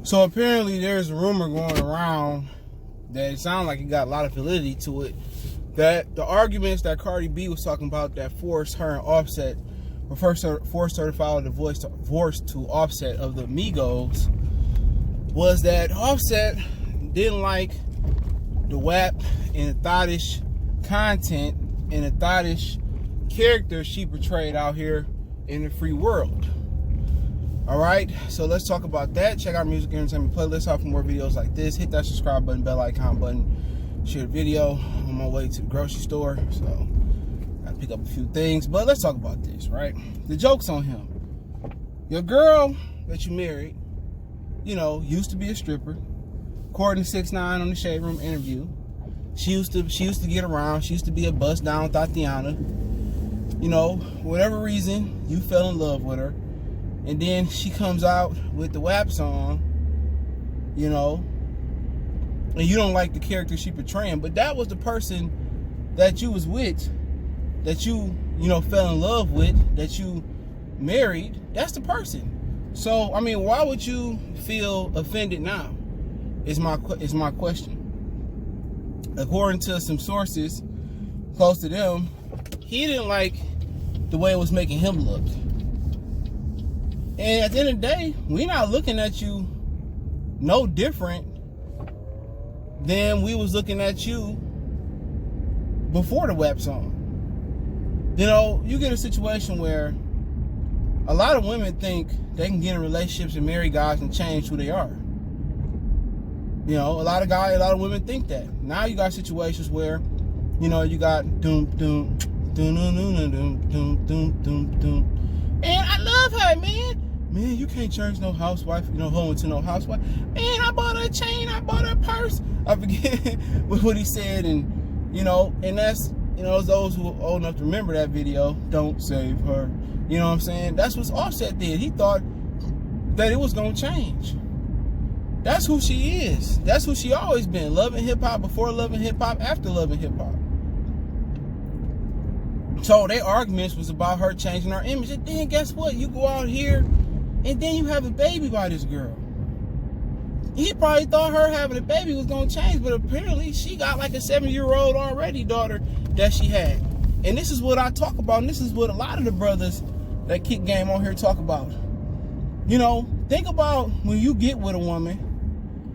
So apparently there's a rumor going around that it sounds like it got a lot of validity to it, that the arguments that Cardi B was talking about that forced her and Offset, or forced her to file a divorce to Offset of the Migos, was that Offset didn't like the WAP and the thottish content and the thottish character she portrayed out here in the free world. Alright, so let's talk about that. Check out Music Entertainment Playlist out for more videos like this. Hit that subscribe button, bell icon button, share the video. I'm on my way to the grocery store, so I pick up a few things. But let's talk about this, right? The joke's on him. Your girl that you married, you know, used to be a stripper. According to 6ix9ine on the Shade Room interview, she used to get around. She used to be a bust down Tatiana. You know, for whatever reason, you fell in love with her. And then she comes out with the WAP song, you know, and you don't like the character she portraying, but that was the person that you was with, that you know, fell in love with, that you married. That's the person. So, I mean, why would you feel offended now? Is my question. According to some sources close to them, he didn't like the way it was making him look. And at the end of the day, we're not looking at you no different than we was looking at you before the WAP song. You know, you get a situation where a lot of women think they can get in relationships and marry guys and change who they are. You know, a lot of women think that. Now you got situations where, you know, you got doom doom doom doom doom doom doom doom doom doom. And I love her, man. Man, you can't change no housewife, you know, hoe into no housewife. Man, I bought her a chain, I bought her a purse. I forget what he said, and you know, and that's, you know, those who are old enough to remember that video, don't save her. You know what I'm saying? That's what Offset did. He thought that it was gonna change. That's who she is. That's who she always been. Loving hip hop before loving hip hop, after loving hip hop. So their arguments was about her changing her image. And then guess what? You go out here and then you have a baby by this girl. He probably thought her having a baby was gonna change, but apparently she got like a 7-year-old already daughter that she had. And this is what I talk about, and this is what a lot of the brothers that kick game on here talk about. You know, think about when you get with a woman,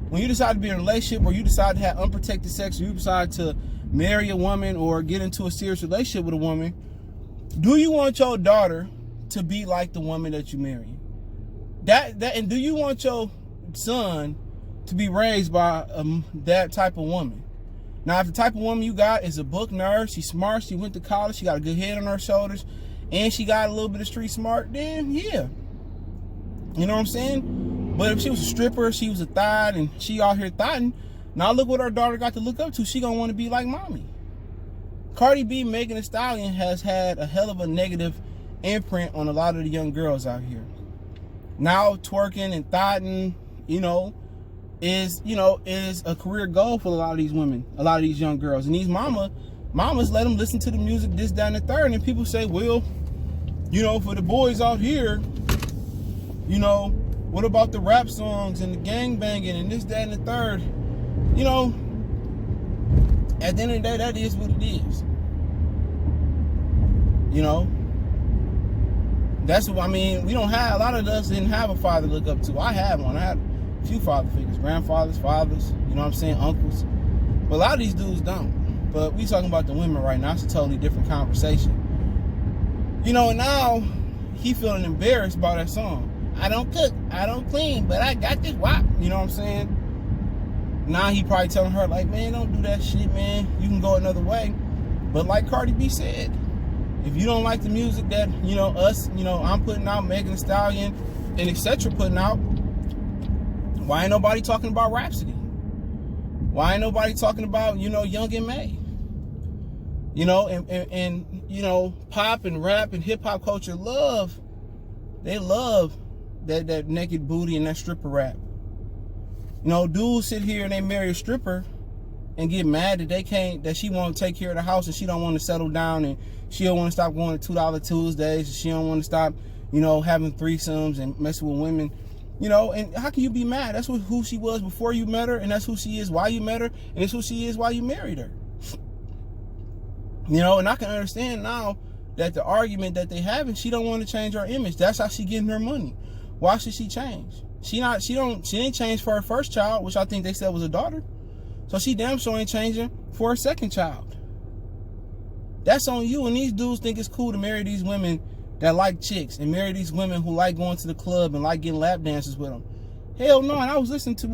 when you decide to be in a relationship, or you decide to have unprotected sex, or you decide to marry a woman or get into a serious relationship with a woman, do you want your daughter to be like the woman that you marry? And do you want your son to be raised by that type of woman? Now, if the type of woman you got is a book nerd, she's smart, she went to college, she got a good head on her shoulders, and she got a little bit of street smart, then yeah. You know what I'm saying? But if she was a stripper, she was a thot, and she out here thotting, now look what her daughter got to look up to. She gonna want to be like mommy. Cardi B, Megan Thee Stallion has had a hell of a negative imprint on a lot of the young girls out here. Now twerking and thotting, you know, is a career goal for a lot of these women, a lot of these young girls. And these mamas let them listen to the music, this, that, and the third. And people say, well, you know, for the boys out here, you know, what about the rap songs and the gang banging and this, that, and the third? You know, at the end of the day, that is what it is. You know, that's what I mean. We don't have, a lot of us didn't have a father to look up to. I had one. I had a few father figures, grandfathers, fathers, you know what I'm saying, uncles. But a lot of these dudes don't. But we talking about the women right now. It's a totally different conversation. You know, and now he feeling embarrassed about that song. I don't cook, I don't clean, but I got this WAP. You know what I'm saying? Now he probably telling her, like, man, don't do that shit, man. You can go another way. But like Cardi B said, if you don't like the music that, you know, us, you know, I'm putting out, Megan Thee Stallion, and etc. putting out, why ain't nobody talking about Rhapsody? Why ain't nobody talking about, you know, Young and May? You know, and you know, pop and rap and hip hop culture love that naked booty and that stripper rap. You know, dudes sit here and they marry a stripper and get mad that she won't take care of the house and she don't want to settle down and she don't want to stop going to $2 Tuesdays and she don't want to stop, you know, having threesomes and messing with women You know, and how can you be mad? That's who she was before you met her, and that's who she is while you met her, and it's who she is while you married her. You know, and I can understand now that the argument that they having, she don't want to change her image. That's how she getting her money. Why should she change? She didn't change for her first child, which I think they said was a daughter. So she damn sure ain't changing for her second child. That's on you. And these dudes think it's cool to marry these women that like chicks and marry these women who like going to the club and like getting lap dances with them. Hell no. And I was listening to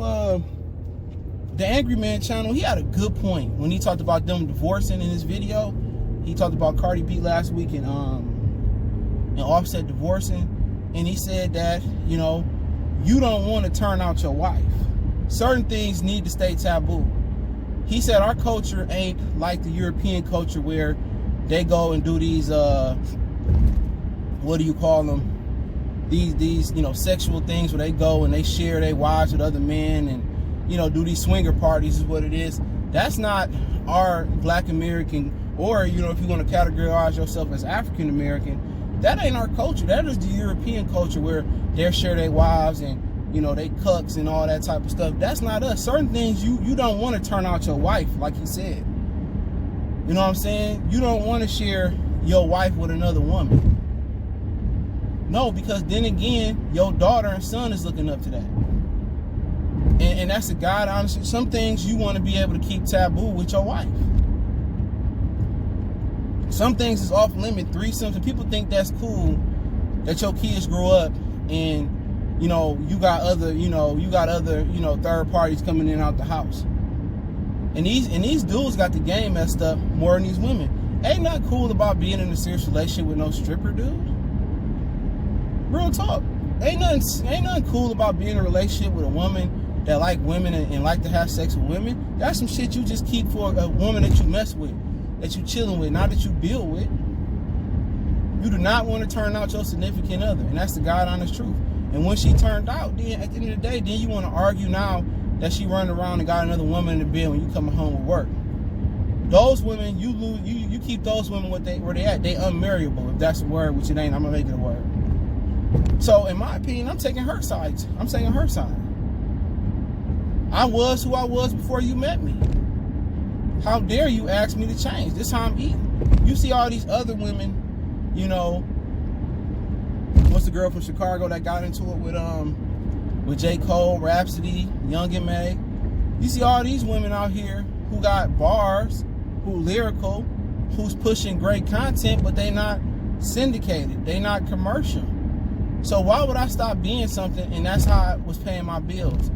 the Angry Man channel. He had a good point when he talked about them divorcing in his video. He talked about Cardi B last week and Offset divorcing, and he said that, you know, you don't want to turn out your wife. Certain things need to stay taboo. He said our culture ain't like the European culture where they go and do these what do you call them? These you know, sexual things where they go and they share their wives with other men and, you know, do these swinger parties is what it is. That's not our Black American, or, you know, if you want to categorize yourself as African American, that ain't our culture. That is the European culture where they share their wives and, you know, they cucks and all that type of stuff. That's not us. Certain things you don't want to turn out your wife, like he said. You know what I'm saying? You don't want to share your wife with another woman. No, because then again, your daughter and son is looking up to that. And that's a God, honestly. Some things you want to be able to keep taboo with your wife. Some things is off limit, threesomes, and people think that's cool that your kids grow up and, you know, you got other third parties coming in and out the house. And these dudes got the game messed up more than these women. Ain't nothing cool about being in a serious relationship with no stripper, dude. Real talk. Ain't nothing cool about being in a relationship with a woman that like women and like to have sex with women. That's some shit you just keep for a woman that you mess with, that you chilling with, not that you build with. You do not want to turn out your significant other, and that's the God honest truth. And when she turned out, then at the end of the day, then you want to argue now that she running around and got another woman in the bed when you coming home with work. Those women, you keep those women where they at. They unmarriable, if that's a word, which it ain't. I'm gonna make it a word. So in my opinion, I'm taking her side. I'm saying her side. I was who I was before you met me. How dare you ask me to change? This how I'm eating. You see all these other women, you know, what's the girl from Chicago that got into it with J. Cole, Rhapsody, Young and May? You see all these women out here who got bars, who lyrical, who's pushing great content, but they not syndicated. They not commercial. So why would I stop being something? And that's how I was paying my bills.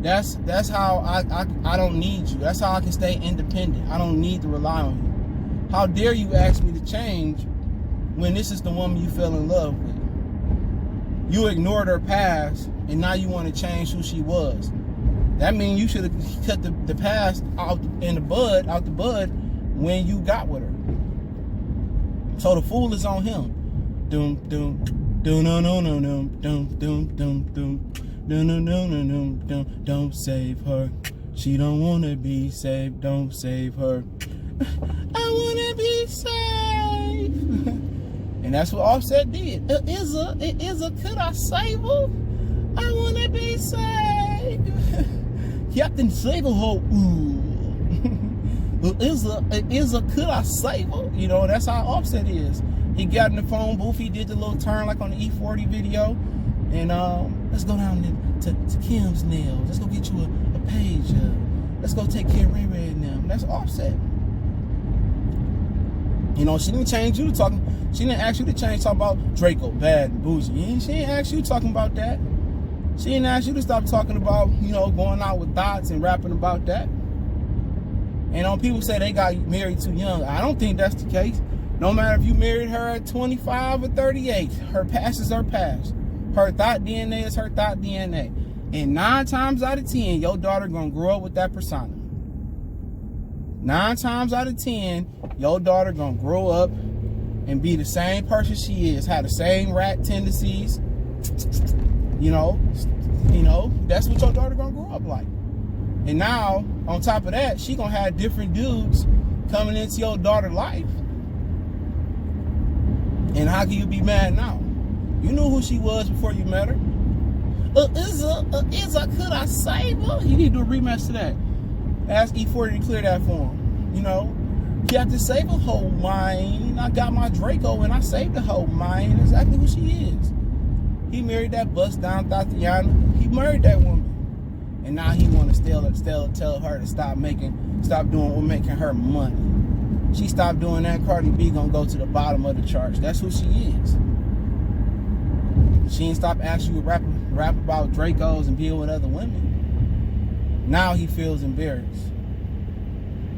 That's how I don't need you. That's how I can stay independent. I don't need to rely on you. How dare you ask me to change when this is the woman you fell in love with? You ignored her past, and now you want to change who she was. That means you should have cut the past out the bud when you got with her. So the fool is on him. Doom doom doom no no no no doom doom doom doom. No, no, no, no, no, don't save her. She don't wanna be saved, don't save her. I wanna be saved. And that's what Offset did. It is a, could I save her? I wanna be saved. Captain Save a Ho. It is a, could I save her? You know, that's how Offset is. He got in the phone booth, he did the little turn like on the E40 video. And let's go down to Kim's nails. Let's go get you a page. Let's go take care of Ray Ray and them. That's Offset. You know, she didn't change you to talking. She didn't ask you to change talking about Draco, bad and bougie. She didn't ask you talking about that. She didn't ask you to stop talking about, you know, going out with thoughts and rapping about that. And people say they got married too young. I don't think that's the case. No matter if you married her at 25 or 38, her past is her past. Her thought DNA is her thought DNA. And 9 times out of 10, your daughter gonna grow up with that persona. 9 times out of 10, your daughter gonna grow up and be the same person she is, have the same rat tendencies. You know, that's what your daughter gonna grow up like. And now, on top of that, she gonna have different dudes coming into your daughter's life. And how can you be mad now? You knew who she was before you met her. Could I save her? You need to do a rematch to that. Ask E40 to clear that for him. You know, you have to save a whole mine. I got my Draco and I saved the whole mine. Exactly who she is. He married that bust down Tatiana. He married that woman. And now he want to tell her to stop doing what making her money. She stopped doing that, Cardi B gonna go to the bottom of the charts. That's who she is. She ain't stop asking you to rap about Dracos and being with other women. Now he feels embarrassed.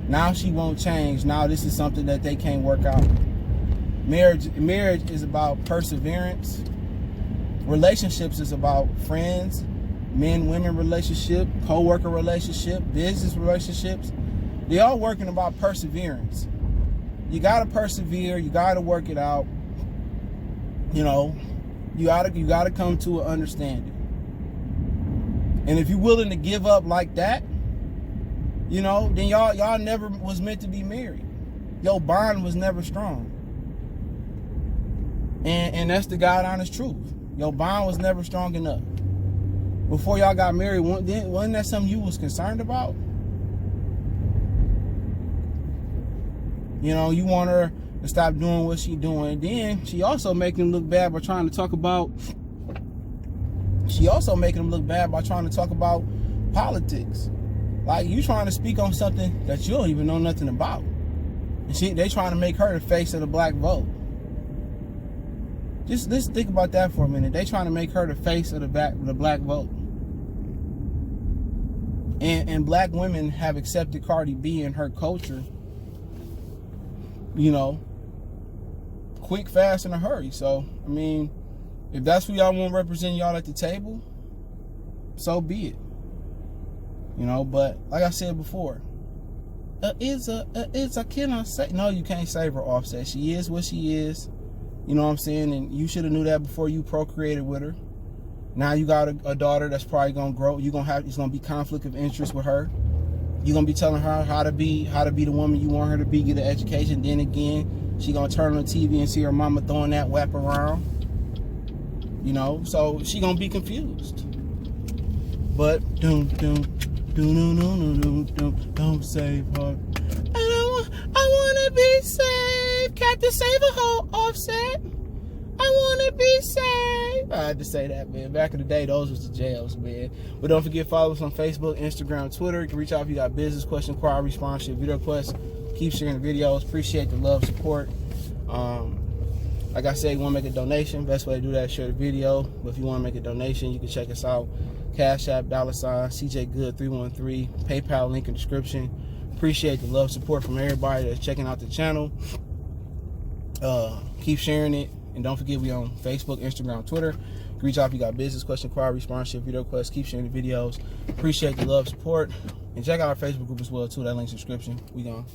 Now she won't change. Now this is something that they can't work out. Marriage is about perseverance. Relationships is about friends, men-women relationship, co-worker relationship, business relationships. They all working about perseverance. You gotta persevere. You gotta work it out. You know, you gotta come to an understanding. And if you're willing to give up like that, you know, then y'all never was meant to be married. Your bond was never strong. And that's the God honest truth. Your bond was never strong enough. Before y'all got married, wasn't that something you was concerned about? You know, you want her to stop doing what she doing. Then she also making him look bad by trying to talk about politics. Like, you trying to speak on something that you don't even know nothing about. And they trying to make her the face of the black vote. Just let's think about that for a minute. They trying to make her the face of the black vote. And black women have accepted Cardi B and her culture, you know, quick, fast, in a hurry. So, I mean, if that's who y'all want to represent y'all at the table, so be it. You know, but like I said before, can I say? No, you can't save her, Offset. She is what she is. You know what I'm saying? And you should have knew that before you procreated with her. Now you got a daughter that's probably gonna grow. It's gonna be conflict of interest with her. You're gonna be telling her how to be the woman you want her to be, get an education. Then again, she gonna turn on the TV and see her mama throwing that WAP around. You know, so she gonna be confused. But don't save her. I wanna be saved. Captain Save a Hole, Offset. I wanna be saved. I had to say that, man. Back in the day, those was the jails, man. But don't forget, follow us on Facebook, Instagram, Twitter. You can reach out if you got business question, inquiry, sponsorship, video requests. Keep sharing the videos. Appreciate the love, support. Like I said, you want to make a donation, best way to do that is share the video. But if you want to make a donation, you can check us out. Cash App, $CJGood313, PayPal link in the description. Appreciate the love, support from everybody that's checking out the channel. Keep sharing it. And don't forget, we on Facebook, Instagram, Twitter. Reach out if you got business question, inquiry, sponsorship, video requests. Keep sharing the videos. Appreciate the love, support. And check out our Facebook group as well, too. That link's in the description. We gone.